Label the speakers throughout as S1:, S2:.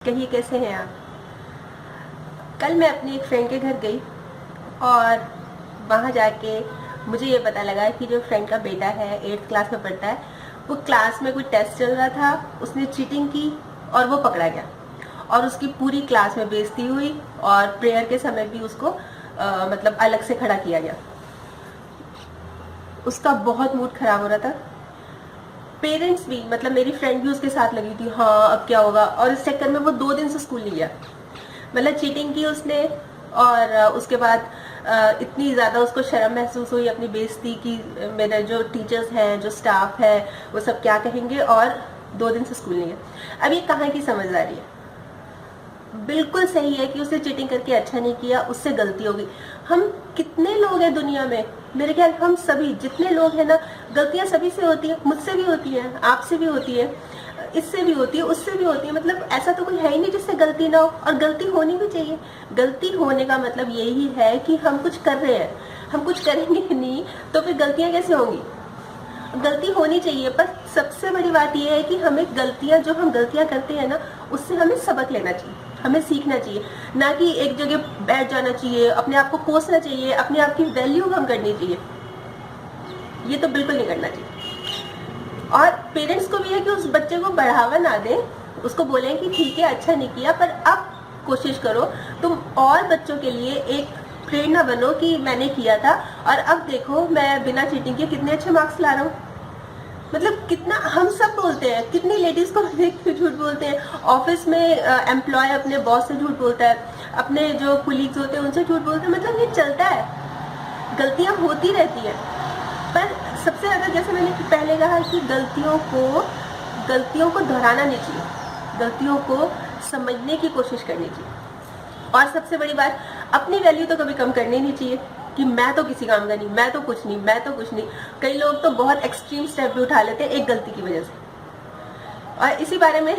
S1: कहिए कैसे हैं आप। कल मैं अपनी एक फ्रेंड के घर गई और वहाँ जाके मुझे ये पता लगा कि जो फ्रेंड का बेटा है 8th क्लास में पढ़ता है, वो क्लास में कोई टेस्ट चल रहा था, उसने चीटिंग की और वो पकड़ा गया और उसकी पूरी क्लास में बेइज्जती हुई और प्रेयर के समय भी उसको मतलब अलग से खड़ा किया गया। उसका बहुत मूड खराब हो रहा था। पेरेंट्स भी, मतलब मेरी फ्रेंड भी उसके साथ लगी थी, हाँ अब क्या होगा, और इस चक्कर में वो 2 दिन से स्कूल नहीं गया। मतलब चीटिंग की उसने और उसके बाद इतनी ज़्यादा उसको शर्म महसूस हुई अपनी बेइज्जती की, मेरे जो टीचर्स हैं, जो स्टाफ है, वो सब क्या कहेंगे, और 2 दिन से स्कूल नहीं गया। अब ये कहाँ की समझदारी है। बिल्कुल सही है कि उसने चीटिंग करके अच्छा नहीं किया, उससे गलती होगी। हम कितने लोग हैं दुनिया में, मेरे ख्याल हम सभी जितने लोग हैं ना, गलतियां सभी से होती है, मुझसे भी होती है, आपसे भी होती है, इससे भी होती है, उससे भी होती है। मतलब ऐसा तो कोई है ही नहीं जिससे गलती ना हो, और गलती होनी भी चाहिए। गलती होने का मतलब यही है कि हम कुछ कर रहे हैं, हम कुछ करेंगे नहीं तो फिर गलतियां कैसे होंगी। गलती होनी चाहिए, पर सबसे बड़ी बात यह है कि हमें गलतियां, जो हम गलतियां करते हैं ना, उससे हमें सबक लेना चाहिए, हमें सीखना चाहिए, ना कि एक जगह बैठ जाना चाहिए, अपने आप को कोसना चाहिए, अपने आप की वैल्यू कम करनी चाहिए। ये तो बिल्कुल नहीं करना चाहिए। और पेरेंट्स को भी है कि उस बच्चे को बढ़ावा ना दें, उसको बोलें कि ठीक है अच्छा नहीं किया, पर अब कोशिश करो तुम और बच्चों के लिए एक प्रेरणा बनो कि मैंने किया था और अब देखो मैं बिना चीटिंग के कितने अच्छे मार्क्स ला रहा हूँ। मतलब कितना हम सब बोलते हैं, कितनी लेडीज को देख के झूठ बोलते हैं, ऑफिस में एम्प्लॉय अपने बॉस से झूठ बोलता है, अपने जो कुलीग्स होते हैं उनसे झूठ बोलते हैं। मतलब ये चलता है, गलतियां होती रहती है। पर सबसे ज्यादा, जैसे मैंने पहले कहा कि गलतियों को दोहराना नहीं चाहिए, गलतियों को समझने की कोशिश करनी चाहिए। और सबसे बड़ी बात, अपनी वैल्यू तो कभी कम करनी नहीं चाहिए कि मैं तो किसी काम का नहीं, मैं तो कुछ नहीं, मैं तो कुछ नहीं। कई लोग तो बहुत एक्सट्रीम स्टेप भी उठा लेते हैं एक गलती की वजह से। और इसी बारे में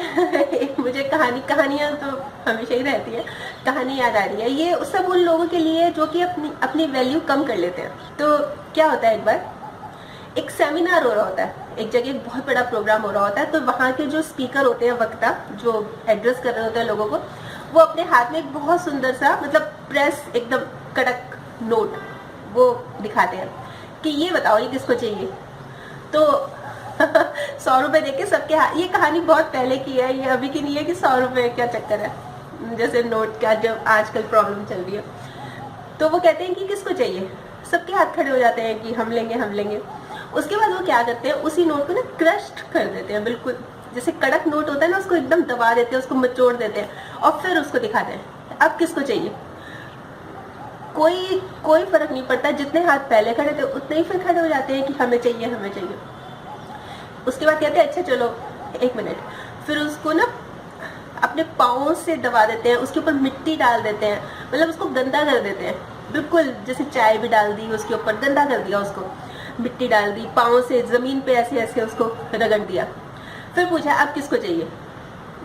S1: मुझे कहानियां तो हमेशा ही रहती है, कहानी याद आ रही है। ये सब उन लोगों के लिए जो कि अपनी वैल्यू कम कर लेते हैं। तो क्या होता है, एक बार एक सेमिनार हो रहा होता है, एक जगह एक बहुत बड़ा प्रोग्राम हो रहा होता है, तो वहाँ के जो स्पीकर होते हैं, वक्ता जो एड्रेस कर रहे होते हैं लोगों को, वो अपने हाथ में एक बहुत सुंदर सा, मतलब प्रेस एकदम कड़क नोट वो दिखाते हैं कि ये बताओ ये किसको चाहिए। तो 100 रुपए देके सबके हाथ, ये कहानी बहुत पहले की है, ये अभी की नहीं है कि 100 रुपए क्या चक्कर है, जैसे नोट का जब आजकल प्रॉब्लम चल रही है। तो वो कहते हैं कि किसको चाहिए, सबके हाथ खड़े हो जाते हैं कि हम लेंगे हम लेंगे। उसके बाद वो क्या करते हैं, उसी नोट को ना क्रश कर देते हैं, बिल्कुल जैसे कड़क नोट होता है ना, उसको एकदम दबा देते हैं, उसको मचोड़ देते हैं और फिर उसको दिखाते हैं अब किसको चाहिए। कोई फर्क नहीं पड़ता, जितने हाथ पहले खड़े थे उतने ही फिर खड़े हो जाते हैं कि हमें चाहिए हमें चाहिए। उसके बाद कहते हैं अच्छा चलो 1 मिनट, फिर उसको ना अपने पाँव से दबा देते हैं, उसके ऊपर मिट्टी डाल देते हैं, मतलब उसको गंदा कर देते हैं, बिल्कुल जैसे चाय भी डाल दी उसके ऊपर, गंदा कर दिया उसको, मिट्टी डाल दी, पाँव से जमीन पे ऐसे ऐसे उसको रगड़ दिया। फिर पूछा अब किसको चाहिए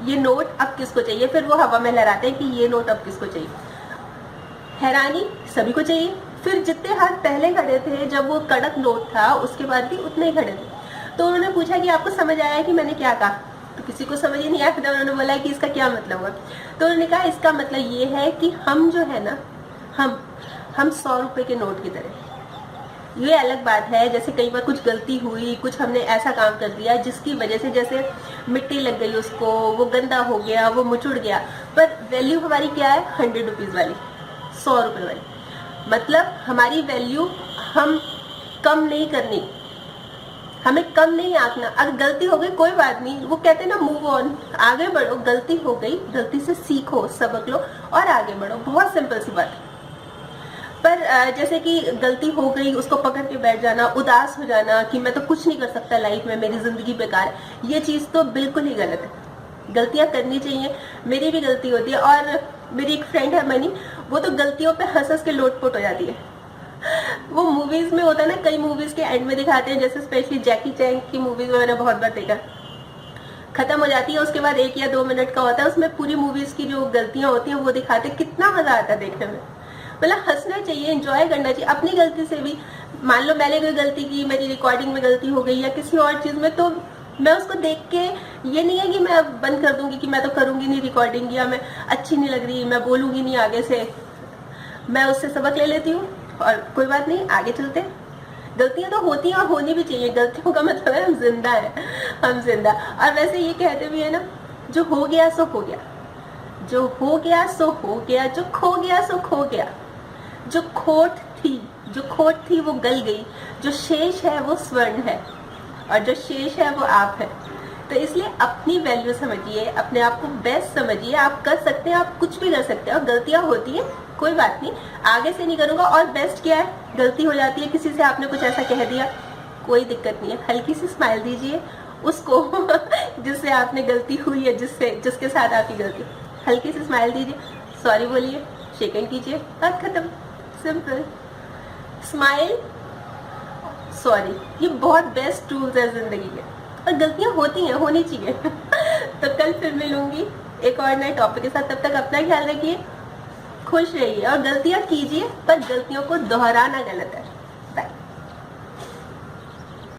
S1: ये नोट, अब किसको चाहिए। फिर वो हवा में लहराते हैं कि ये नोट अब किसको चाहिए। हैरानी, सभी को चाहिए। फिर जितने हाथ पहले खड़े थे जब वो कड़क नोट था, उसके बाद भी उतने ही खड़े थे। तो उन्होंने पूछा कि आपको समझ आया कि मैंने क्या कहा, तो किसी को समझ ही नहीं आया था। उन्होंने बोला कि इसका क्या मतलब हुआ। तो उन्होंने कहा इसका मतलब ये है कि हम जो है ना, हम 100 रुपए के नोट की तरह। ये अलग बात है, जैसे कई बार कुछ गलती हुई, कुछ हमने ऐसा काम कर दिया जिसकी वजह से जैसे मिट्टी लग गई उसको, वो गंदा हो गया, वो मुचुड़ गया, पर वैल्यू हमारी क्या है, 100 रुपीज वाली, 100 रुपए वाली। मतलब हमारी वैल्यू हम कम नहीं करनी, हमें कम नहीं आंकना। अगर गलती हो गई कोई बात नहीं, वो कहते हैं ना मूव ऑन, आगे बढ़ो। गलती हो गई, गलती से सीखो, सबक लो और आगे बढ़ो। बहुत सिंपल सी बात है। पर जैसे कि गलती हो गई उसको पकड़ के बैठ जाना, उदास हो जाना कि मैं तो कुछ नहीं कर सकता लाइफ में, मेरी जिंदगी बेकार है, ये चीज तो बिल्कुल ही गलत है। गलतियां करनी चाहिए, मेरी भी गलती होती है। और मेरी एक फ्रेंड है मनी, वो तो गलतियों पे हंस हंस के लोटपोट हो जाती है। वो मूवीज में होता है ना, कई मूवीज के एंड में दिखाते हैं, जैसे स्पेशली जैकी चैन की मूवीज में मैंने बहुत बार देखा, खत्म हो जाती है उसके बाद 1 या 2 मिनट का होता है, उसमें पूरी मूवीज की जो गलतियां होती हैं वो दिखाते हैं। कितना मजा आता है देखने में। मतलब हंसना चाहिए, एंजॉय करना चाहिए अपनी गलती से भी। मान लो मैंने कोई गलती की, मेरी रिकॉर्डिंग में गलती हो गई या किसी और चीज में, तो मैं उसको देख के, ये नहीं है कि मैं बंद कर दूंगी कि मैं तो करूंगी नहीं रिकॉर्डिंग, या मैं अच्छी नहीं लग रही, मैं बोलूंगी नहीं आगे से। मैं उससे सबक ले लेती हूँ और कोई बात नहीं, आगे चलते। गलतियां तो होती हैं और होनी भी चाहिए, गलतियों का मतलब है हम जिंदा है, हम जिंदा। और वैसे ये कहते भी है ना, जो हो गया सो हो गया, जो हो गया सो हो गया, जो खो गया सो खो गया। जो खोट थी वो गल गई, जो शेष है वो स्वर्ण है, और जो शेष है वो आप है। तो इसलिए अपनी वैल्यू समझिए, अपने आप को बेस्ट समझिए। आप कर सकते हैं, आप कुछ भी कर सकते हैं, और गलतियां होती हैं, कोई बात नहीं, आगे से नहीं करूंगा। और बेस्ट क्या है, गलती हो जाती है, किसी से आपने कुछ ऐसा कह दिया, कोई दिक्कत नहीं है, हल्की सी स्माइल दीजिए उसको जिससे आपने गलती हुई है, जिसके साथ आपकी गलती, हल्की सी स्माइल दीजिए, सॉरी बोलिए, शेक हैंड कीजिए, बात खत्म, सिंपल। स्माइल, सॉरी, ये बहुत बेस्ट टूल्स है जिंदगी के। और गलतियां होती हैं, होनी चाहिए। तो कल फिर मिलूंगी एक और नए टॉपिक के साथ। तब तक अपना ख्याल रखिए, खुश रहिए, और गलतियां कीजिए, पर गलतियों को दोहराना गलत है।